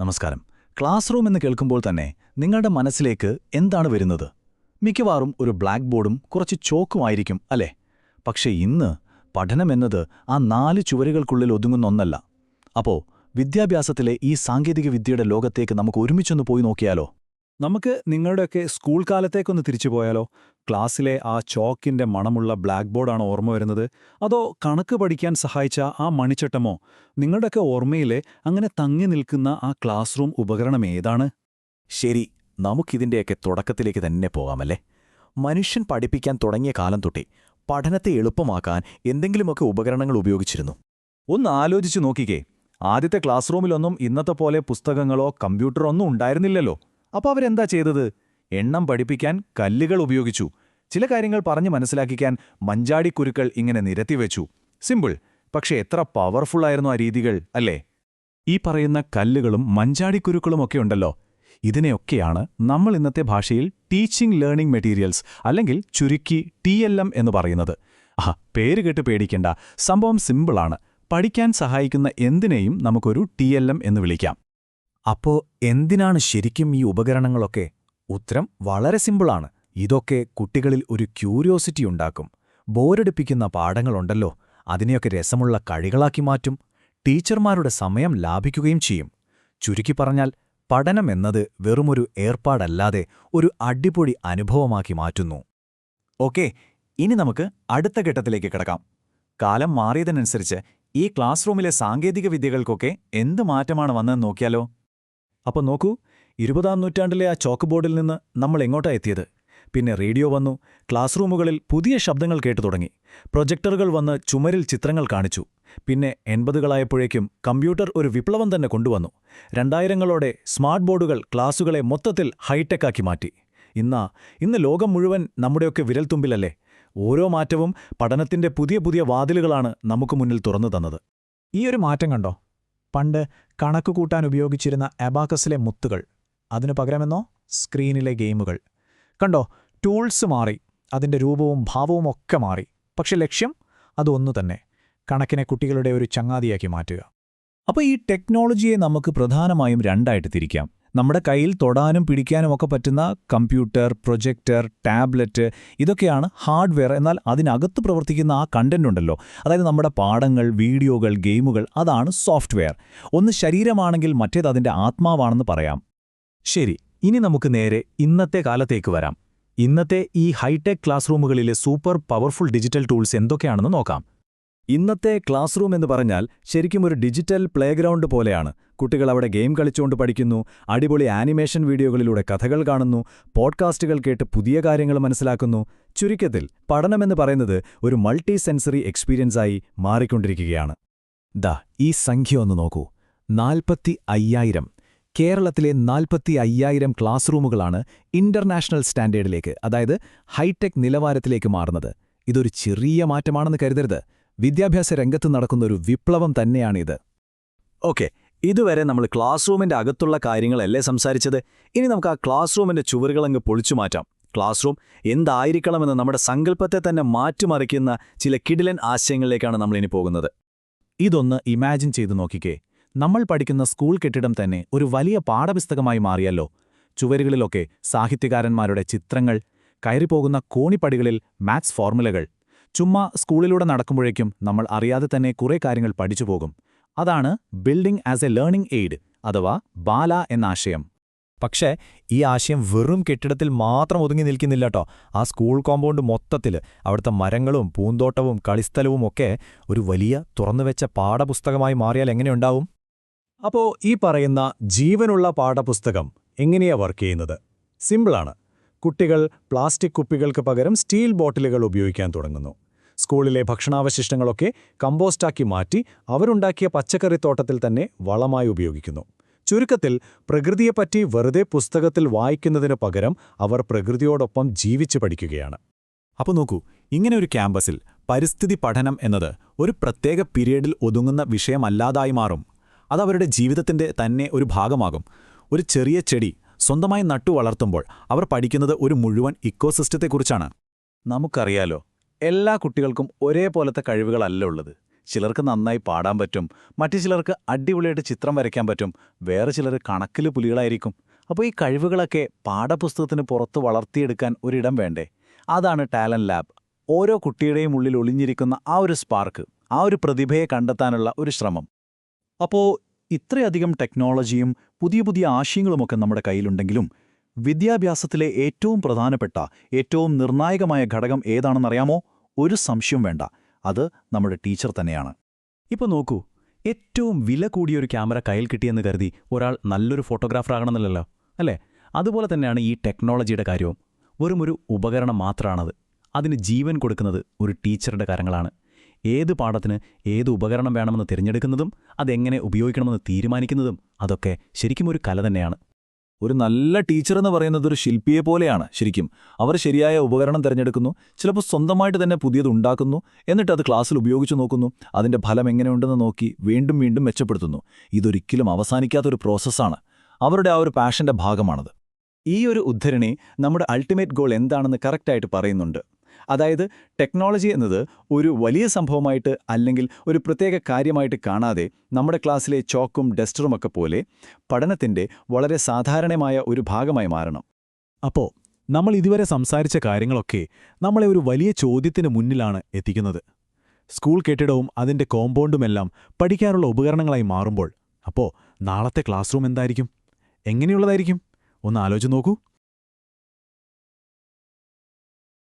നമസ്കാരം. Class room എന്ന് കേൾക്കുമ്പോൾ തന്നെ നിങ്ങളുടെ മനസ്സിലേക്ക് എന്താണ് വരുന്നത്? മിക്കവാറും ഒരു ബ്ലാക്ക് ബോർഡും കുറച്ച് ചോക്കുമായിരിക്കും അല്ലേ? പക്ഷേ ഇന്ന് പഠനമെന്നത് ആ 4 ചുവരുകൾക്കുള്ളിൽ ഒതുങ്ങുന്ന ഒന്നല്ല. അപ്പോ വിദ്യാഭ്യാസത്തിലെ ഈ സാങ്കേതികവിദ്യയുടെ ലോകത്തേക്ക് നമുക്ക് ഒരുമിച്ചൊന്ന് പോയി നോക്കിയാലോ? നമുക്ക് നിങ്ങളുടെയൊക്കെ സ്കൂൾ കാലത്തേക്കൊന്ന് തിരിച്ചു പോയാലോ? ക്ലാസ്സിലെ ആ ചോക്കിന്റെ മണമുള്ള ബ്ലാക്ക് ബോർഡാണോ ഓർമ്മ വരുന്നത്? അതോ കണക്ക് പഠിക്കാൻ സഹായിച്ച ആ മണിച്ചട്ടമോ? നിങ്ങളുടെയൊക്കെ ഓർമ്മയിലെ അങ്ങനെ തങ്ങി നിൽക്കുന്ന ആ ക്ലാസ് റൂം ഉപകരണം ഏതാണ്? ശരി, നമുക്കിതിൻ്റെയൊക്കെ തുടക്കത്തിലേക്ക് തന്നെ പോകാമല്ലേ? മനുഷ്യൻ പഠിപ്പിക്കാൻ തുടങ്ങിയ കാലം തൊട്ടേ പഠനത്തെ എളുപ്പമാക്കാൻ എന്തെങ്കിലുമൊക്കെ ഉപകരണങ്ങൾ ഉപയോഗിച്ചിരുന്നു. ഒന്ന് ആലോചിച്ചു നോക്കിക്കേ. ആദ്യത്തെ ക്ലാസ് റൂമിലൊന്നും ഇന്നത്തെ പോലെ പുസ്തകങ്ങളോ കമ്പ്യൂട്ടറോ ഒന്നും ഉണ്ടായിരുന്നില്ലല്ലോ. അപ്പോൾ അവരെന്താ ചെയ്തത്? എണ്ണം പഠിപ്പിക്കാൻ കല്ലുകൾ ഉപയോഗിച്ചു. ചില കാര്യങ്ങൾ പറഞ്ഞു മനസ്സിലാക്കിക്കാൻ മഞ്ചാടിക്കുരുക്കൾ ഇങ്ങനെ നിരത്തിവെച്ചു. സിമ്പിൾ, പക്ഷേ എത്ര പവർഫുള്ളായിരുന്നു ആ രീതികൾ, അല്ലേ? ഈ പറയുന്ന കല്ലുകളും മഞ്ചാടിക്കുരുക്കളുമൊക്കെ ഉണ്ടല്ലോ, ഇതിനെയൊക്കെയാണ് നമ്മൾ ഇന്നത്തെ ഭാഷയിൽ ടീച്ചിങ് ലേണിംഗ് മെറ്റീരിയൽസ് അല്ലെങ്കിൽ ചുരുക്കി TLM എന്ന് പറയുന്നത്. പേര് കേട്ട് പേടിക്കേണ്ട, സംഭവം സിമ്പിളാണ്. പഠിക്കാൻ സഹായിക്കുന്ന എന്തിനേയും നമുക്കൊരു TLM എന്ന് വിളിക്കാം. അപ്പോ എന്തിനാണ് ശരിക്കും ഈ ഉപകരണങ്ങളൊക്കെ? ഉത്തരം വളരെ സിമ്പിളാണ്. ഇതൊക്കെ കുട്ടികളിൽ ഒരു ക്യൂരിയോസിറ്റി ഉണ്ടാക്കും. ബോരടിപ്പിക്കുന്ന പാഠങ്ങളുണ്ടല്ലോ, അതിനെയൊക്കെ രസമുള്ള കളികളാക്കി മാറ്റും. ടീച്ചർമാരുടെ സമയം ലാഭിക്കുകയും ചെയ്യും. ചുരുക്കി പറഞ്ഞാൽ പഠനമെന്നത് വെറുമൊരു ഏർപ്പാടല്ലാതെ ഒരു അടിപൊളി അനുഭവമാക്കി മാറ്റുന്നു. ഓക്കെ, ഇനി നമുക്ക് അടുത്ത ഘട്ടത്തിലേക്ക് കിടക്കാം. കാലം മാറിയതിനനുസരിച്ച് ഈ ക്ലാസ് റൂമിലെ സാങ്കേതിക വിദ്യകൾക്കൊക്കെ എന്ത് മാറ്റമാണ് വന്നതെന്ന് നോക്കിയാലോ? അപ്പോൾ നോക്കൂ, 20-ാം നൂറ്റാണ്ടിലെ ആ ചോക്ക് ബോർഡിൽ നിന്ന് നമ്മൾ എങ്ങോട്ടാ എത്തിയത്? പിന്നെ റേഡിയോ വന്നു. ക്ലാസ് റൂമുകളിൽ പുതിയ ശബ്ദങ്ങൾ കേട്ടു തുടങ്ങി. പ്രൊജക്ടറുകൾ വന്ന് ചുമരിൽ ചിത്രങ്ങൾ കാണിച്ചു. പിന്നെ 80കളായപ്പോഴേക്കും കമ്പ്യൂട്ടർ ഒരു വിപ്ലവം തന്നെ കൊണ്ടുവന്നു. 2000ങ്ങളോടെ സ്മാർട്ട് ബോർഡുകൾ ക്ലാസുകളെ മൊത്തത്തിൽ ഹൈടെക്കാക്കി മാറ്റി. ഇന്ന് ലോകം മുഴുവൻ നമ്മുടെയൊക്കെ വിരൽത്തുമ്പിലല്ലേ? ഓരോ മാറ്റവും പഠനത്തിന്റെ പുതിയ പുതിയ വാതിലുകളാണ് നമുക്ക് മുന്നിൽ തുറന്നു തന്നത്. ഈ ഒരു മാറ്റം കണ്ടോ? പണ്ട് കണക്ക് കൂട്ടാൻ ഉപയോഗിച്ചിരുന്ന അബാക്കസിലെ മുത്തുകൾ, അതിനു പകരമെന്നോ സ്ക്രീനിലെ ഗെയിമുകൾ. കണ്ടോ, ടൂൾസ് മാറി, അതിൻ്റെ രൂപവും ഭാവവും ഒക്കെ മാറി. പക്ഷെ ലക്ഷ്യം അതൊന്നു തന്നെ, കണക്കിനെ കുട്ടികളുടെ ഒരു ചങ്ങാതിയാക്കി മാറ്റുക. അപ്പോൾ ഈ ടെക്നോളജിയെ നമുക്ക് പ്രധാനമായും രണ്ടായിട്ട് തിരിക്കാം. നമ്മുടെ കയ്യിൽ തൊടാനും പിടിക്കാനുമൊക്കെ പറ്റുന്ന കമ്പ്യൂട്ടർ, പ്രൊജക്ടർ, ടാബ്ലറ്റ്, ഇതൊക്കെയാണ് ഹാർഡ്വെയർ. എന്നാൽ അതിനകത്ത് പ്രവർത്തിക്കുന്ന ആ കണ്ടന്റ് ഉണ്ടല്ലോ, അതായത് നമ്മുടെ പാഠങ്ങൾ, വീഡിയോകൾ, ഗെയിമുകൾ, അതാണ് സോഫ്റ്റ്വെയർ. ഒന്ന് ശരീരമാണെങ്കിൽ മറ്റേത് അതിൻ്റെ ആത്മാവാണെന്ന് പറയാം. ശരി, ഇനി നമുക്ക് നേരെ ഇന്നത്തെ കാലത്തേക്ക് വരാം. ഇന്നത്തെ ഈ ഹൈടെക് ക്ലാസ് റൂമുകളിലെ സൂപ്പർ പവർഫുൾ ഡിജിറ്റൽ ടൂൾസ് എന്തൊക്കെയാണെന്ന് നോക്കാം. ഇന്നത്തെ ക്ലാസ് റൂം എന്ന് പറഞ്ഞാൽ ശരിക്കും ഒരു ഡിജിറ്റൽ പ്ലേഗ്രൗണ്ട് പോലെയാണ്. കുട്ടികൾ അവിടെ ഗെയിം കളിച്ചുകൊണ്ട് പഠിക്കുന്നു, അടിപൊളി ആനിമേഷൻ വീഡിയോകളിലൂടെ കഥകൾ കാണുന്നു, പോഡ്കാസ്റ്റുകൾ കേട്ട് പുതിയ കാര്യങ്ങൾ മനസ്സിലാക്കുന്നു. ചുരുക്കത്തിൽ പഠനമെന്ന് പറയുന്നത് ഒരു മൾട്ടി സെൻസറി എക്സ്പീരിയൻസായി മാറിക്കൊണ്ടിരിക്കുകയാണ്. ഈ സംഖ്യ ഒന്ന് നോക്കൂ, 45,000. കേരളത്തിലെ 45,000 ക്ലാസ് റൂമുകളാണ് ഇന്റർനാഷണൽ സ്റ്റാൻഡേർഡിലേക്ക്, അതായത് ഹൈടെക് നിലവാരത്തിലേക്ക് മാറുന്നത്. ഇതൊരു ചെറിയ മാറ്റമാണെന്ന് കരുതരുത്. വിദ്യാഭ്യാസ രംഗത്ത് നടക്കുന്ന ഒരു വിപ്ലവം തന്നെയാണിത്. ഓക്കെ, ഇതുവരെ നമ്മൾ ക്ലാസ് റൂമിന്റെ അകത്തുള്ള കാര്യങ്ങളല്ലേ സംസാരിച്ചത്. ഇനി നമുക്ക് ആ ക്ലാസ് റൂമിന്റെ ചുവരുകളങ്ങ് പൊളിച്ചു മാറ്റാം. ക്ലാസ് റൂം എന്തായിരിക്കണമെന്ന് നമ്മുടെ സങ്കല്പത്തെ തന്നെ മാറ്റിമറിക്കുന്ന ചില കിടിലൻ ആശയങ്ങളിലേക്കാണ് നമ്മളിനി പോകുന്നത്. ഇതൊന്ന് ഇമാജിൻ ചെയ്തു നോക്കിക്കേ. നമ്മൾ പഠിക്കുന്ന സ്കൂൾ കെട്ടിടം തന്നെ ഒരു വലിയ പാഠപുസ്തകമായി മാറിയല്ലോ. ചുവരുകളിലൊക്കെ സാഹിത്യകാരന്മാരുടെ ചിത്രങ്ങൾ, കയറിപ്പോകുന്ന കോണിപ്പടികളിൽ മാത്സ് ഫോർമുലകൾ. ചുമ്മാ സ്കൂളിലൂടെ നടക്കുമ്പോഴേക്കും നമ്മൾ അറിയാതെ തന്നെ കുറേ കാര്യങ്ങൾ പഠിച്ചു പോകും. അതാണ് building as A learning aid, അഥവാ ബാല എന്ന ആശയം. പക്ഷേ ഈ ആശയം വെറും കെട്ടിടത്തിൽ മാത്രം ഒതുങ്ങി നിൽക്കുന്നില്ലട്ടോ. ആ സ്കൂൾ കോമ്പൗണ്ട് മൊത്തത്തിൽ, അവിടുത്തെ മരങ്ങളും പൂന്തോട്ടവും കളിസ്ഥലവും ഒക്കെ ഒരു വലിയ തുറന്നുവെച്ച പാഠപുസ്തകമായി മാറിയാൽ എങ്ങനെയുണ്ടാവും? അപ്പോൾ ഈ പറയുന്ന ജീവനുള്ള പാഠപുസ്തകം എങ്ങനെയാ വർക്ക് ചെയ്യുന്നത്? സിമ്പിളാണ്. കുട്ടികൾ പ്ലാസ്റ്റിക് കുപ്പികൾക്ക് പകരം സ്റ്റീൽ ബോട്ടിലുകൾ ഉപയോഗിക്കാൻ തുടങ്ങുന്നു. സ്കൂളിലെ ഭക്ഷണാവശിഷ്ടങ്ങളൊക്കെ കമ്പോസ്റ്റാക്കി മാറ്റി അവരുണ്ടാക്കിയ പച്ചക്കറിത്തോട്ടത്തിൽ തന്നെ വളമായി ഉപയോഗിക്കുന്നു. ചുരുക്കത്തിൽ പ്രകൃതിയെപ്പറ്റി വെറുതെ പുസ്തകത്തിൽ വായിക്കുന്നതിനു പകരം അവർ പ്രകൃതിയോടൊപ്പം ജീവിച്ചു പഠിക്കുകയാണ്. അപ്പോൾ നോക്കൂ, ഇങ്ങനെ ഒരു ക്യാമ്പസിൽ പരിസ്ഥിതി പഠനം എന്നത് ഒരു പ്രത്യേക പീരിയഡിൽ ഒതുങ്ങുന്ന വിഷയമല്ലാതായി മാറും. അതവരുടെ ജീവിതത്തിന്റെ തന്നെ ഒരു ഭാഗമാകും. ഒരു ചെറിയ ചെടി സ്വന്തമായി നട്ടു വളർത്തുമ്പോൾ അവർ പഠിക്കുന്നത് ഒരു മുഴുവൻ ഇക്കോസിസ്റ്റത്തെക്കുറിച്ചാണ്. നമുക്കറിയാലോ, എല്ലാ കുട്ടികൾക്കും ഒരേപോലത്തെ കഴിവുകളല്ല ഉള്ളത്. ചിലർക്ക് നന്നായി പാടാൻ പറ്റും, മറ്റു ചിലർക്ക് അടിപൊളിയായിട്ട് ചിത്രം വരയ്ക്കാൻ പറ്റും, വേറെ ചിലർ കണക്കിൽ പുലികളായിരിക്കും. അപ്പോൾ ഈ കഴിവുകളൊക്കെ പാഠപുസ്തകത്തിന് പുറത്ത് വളർത്തിയെടുക്കാൻ ഒരിടം വേണ്ടേ? അതാണ് ടാലന്റ് ലാബ്. ഓരോ കുട്ടിയുടെയും ഉള്ളിൽ ഒളിഞ്ഞിരിക്കുന്ന ആ ഒരു സ്പാർക്ക്, ആ ഒരു പ്രതിഭയെ കണ്ടെത്താനുള്ള ഒരു ശ്രമം. അപ്പോൾ ഇത്രയധികം ടെക്നോളജിയും പുതിയ പുതിയ ആശയങ്ങളുമൊക്കെ നമ്മുടെ കയ്യിലുണ്ടെങ്കിലും വിദ്യാഭ്യാസത്തിലെ ഏറ്റവും പ്രധാനപ്പെട്ട, ഏറ്റവും നിർണായകമായ ഘടകം ഏതാണെന്നറിയാമോ? ഒരു സംശയം വേണ്ട, അത് നമ്മുടെ ടീച്ചർ തന്നെയാണ്. ഇപ്പോൾ നോക്കൂ, ഏറ്റവും വില കൂടിയൊരു ക്യാമറ കയ്യിൽ കിട്ടിയെന്ന് കരുതി ഒരാൾ നല്ലൊരു ഫോട്ടോഗ്രാഫറാകണമെന്നില്ലല്ലോ, അല്ലേ? അതുപോലെ തന്നെയാണ് ഈ ടെക്നോളജിയുടെ കാര്യവും. വെറുമൊരു ഉപകരണം മാത്രമാണത്. അതിന് ജീവൻ കൊടുക്കുന്നത് ഒരു ടീച്ചറുടെ കരങ്ങളാണ്. ഏത് പാഠത്തിന് ഏത് ഉപകരണം വേണമെന്ന് തിരഞ്ഞെടുക്കുന്നതും അതെങ്ങനെ ഉപയോഗിക്കണമെന്ന് തീരുമാനിക്കുന്നതും അതൊക്കെ ശരിക്കും ഒരു കല തന്നെയാണ്. ഒരു നല്ല ടീച്ചർ എന്ന് പറയുന്നത് ഒരു ശില്പിയെ പോലെയാണ് ശരിക്കും. അവർ ശരിയായ ഉപകരണം തിരഞ്ഞെടുക്കുന്നു, ചിലപ്പോൾ സ്വന്തമായിട്ട് തന്നെ പുതിയത് ഉണ്ടാക്കുന്നു, എന്നിട്ട് അത് ക്ലാസ്സിൽ ഉപയോഗിച്ചു നോക്കുന്നു, അതിൻ്റെ ഫലം എങ്ങനെയുണ്ടെന്ന് നോക്കി വീണ്ടും വീണ്ടും മെച്ചപ്പെടുത്തുന്നു. ഇതൊരിക്കലും അവസാനിക്കാത്തൊരു പ്രോസസ്സാണ്. അവരുടെ ആ ഒരു പാഷന്റെ ഭാഗമാണത്. ഈ ഒരു ഉദ്ധരണി നമ്മുടെ അൾട്ടിമേറ്റ് ഗോൾ എന്താണെന്ന് കറക്റ്റായിട്ട് പറയുന്നുണ്ട്. അതായത് ടെക്നോളജി എന്നത് ഒരു വലിയ സംഭവമായിട്ട് അല്ലെങ്കിൽ ഒരു പ്രത്യേക കാര്യമായിട്ട് കാണാതെ നമ്മുടെ ക്ലാസ്സിലെ ചോക്കും ഡസ്റ്ററുമൊക്കെ പോലെ പഠനത്തിൻ്റെ വളരെ സാധാരണമായ ഒരു ഭാഗമായി മാറണം. അപ്പോൾ നമ്മൾ ഇതുവരെ സംസാരിച്ച കാര്യങ്ങളൊക്കെ നമ്മളെ ഒരു വലിയ ചോദ്യത്തിന് മുന്നിലാണ് എത്തിക്കുന്നത്. സ്കൂൾ കെട്ടിടവും അതിൻ്റെ കോമ്പൗണ്ടുമെല്ലാം പഠിക്കാനുള്ള ഉപകരണങ്ങളായി മാറുമ്പോൾ അപ്പോൾ നാളത്തെ ക്ലാസ് റൂം എന്തായിരിക്കും? എങ്ങനെയുള്ളതായിരിക്കും? ഒന്ന് ആലോചിച്ച് നോക്കൂ.